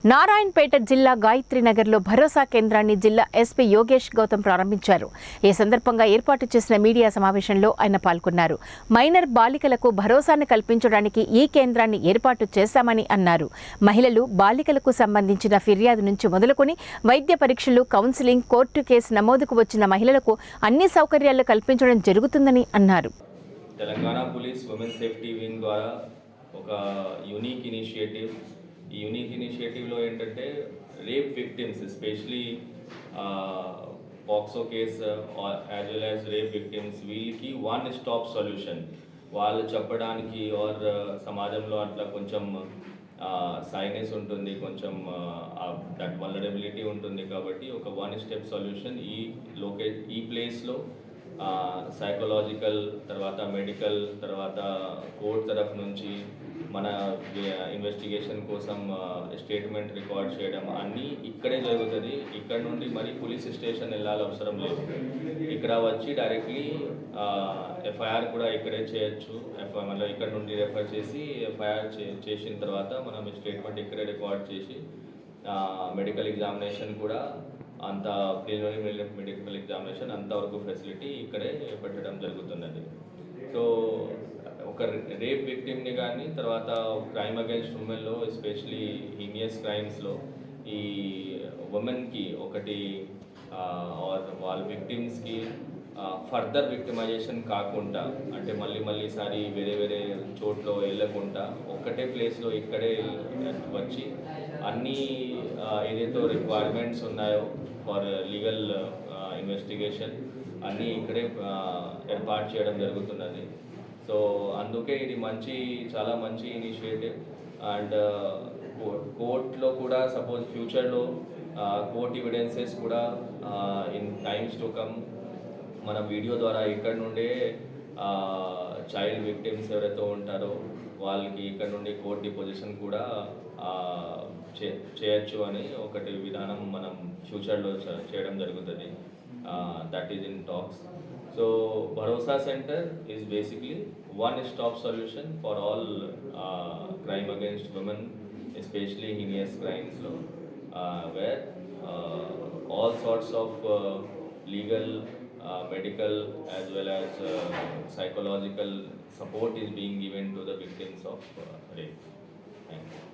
నారాయణపేట జిల్లా గాయత్రీనగర్లో భరోసా కేంద్రాన్ని జిల్లా ఎస్పీ యోగేష్ గౌతమ్ ప్రారంభించారు. ఈ సందర్భంగా ఏర్పాటు చేసిన మీడియా సమావేశంలో ఆయన పాల్గొన్నారు. మైనర్ బాలికలకు భరోసాను కల్పించడానికి ఈ కేంద్రాన్ని ఏర్పాటు చేశామని అన్నారు. మహిళలు, బాలికలకు సంబంధించిన ఫిర్యాదు నుంచి మొదలుకొని వైద్య పరీక్షలు, కౌన్సిలింగ్, కోర్టు కేసు నమోదుకు వచ్చిన మహిళలకు అన్ని సౌకర్యాలు కల్పించడం జరుగుతుందని అన్నారు. Telangana police women safety wing ద్వారా ఒక యూనిక్ ఇనిషియేటివ్. ఈ యూనిక్ ఇనిషియేటివ్లో ఏంటంటే rape victims, especially POCSO case as well as rape victims, వీళ్ళకి వన్ స్టాప్ సొల్యూషన్. వాళ్ళు చెప్పడానికి ఆర్ సమాజంలో అట్లా కొంచెం సైనెస్ ఉంటుంది, కొంచెం దట్ వల్నరబిలిటీ ఉంటుంది. కాబట్టి ఒక వన్ స్టెప్ సొల్యూషన్ ఈ ప్లేస్లో సైకలాజికల్, తర్వాత మెడికల్, తర్వాత కోర్ట్ తరఫు నుంచి మన ఇన్వెస్టిగేషన్ కోసం స్టేట్మెంట్ రికార్డ్ చేయడం అన్నీ ఇక్కడే జరుగుతుంది. ఇక్కడ నుండి మరి పోలీస్ స్టేషన్ వెళ్ళాలి అవసరం లేదు. ఇక్కడ వచ్చి డైరెక్ట్లీ ఎఫ్ఐఆర్ కూడా ఇక్కడే చేయొచ్చు. మళ్ళీ ఇక్కడ నుండి రెఫర్ చేసి ఎఫ్ఐఆర్ చేసిన తర్వాత మనం స్టేట్మెంట్ ఇక్కడే రికార్డ్ చేసి మెడికల్ ఎగ్జామినేషన్ కూడా అంత ప్రిలిమినరీ మెడికల్ ఎగ్జామినేషన్ అంతవరకు ఫెసిలిటీ ఇక్కడే పెట్టడం జరుగుతున్నది. సో ఒక రేప్ విక్టిమ్ని కానీ, తర్వాత క్రైమ్ అగైన్స్ట్ ఉమెన్లో ఎస్పెషలీ హీనియస్ క్రైమ్స్లో ఈ ఉమెన్కి ఒకటి వాళ్ళ విక్టిమ్స్కి ఫర్దర్ విక్టిమైజేషన్ కాకుండా, అంటే మళ్ళీసారి వేరే చోట్ల వెళ్ళకుండా ఒక్కటే ప్లేస్లో ఇక్కడే వచ్చి అన్నీ ఏదైతే రిక్వైర్మెంట్స్ ఉన్నాయో ఫర్ లీగల్ ఇన్వెస్టిగేషన్ అన్నీ ఇక్కడే ఏర్పాటు చేయడం జరుగుతున్నది. సో అందుకే ఇది చాలా మంచి ఇనిషియేటివ్. అండ్ కోర్టులో కూడా సపోజ్ ఫ్యూచర్లో కోర్ట్ ఎవిడెన్సెస్ కూడా ఇన్ టైమ్స్ టు కమ్ మన వీడియో ద్వారా ఇక్కడ నుండే చైల్డ్ విక్టిమ్స్ ఎవరైతే ఉంటారో వాళ్ళకి ఇక్కడ నుండి కోర్ట్ డిపోజిషన్ కూడా చేయొచ్చు అని ఒకటి విధానం మనం ఫ్యూచర్లో చేయడం జరుగుతుంది. That is in talks. So Bharosa centre is basically one stop solution for all crime against women, especially heinous క్రైమ్స్లో, where all sorts of legal, medical as well as psychological support is being given to the victims of rape. Thank you.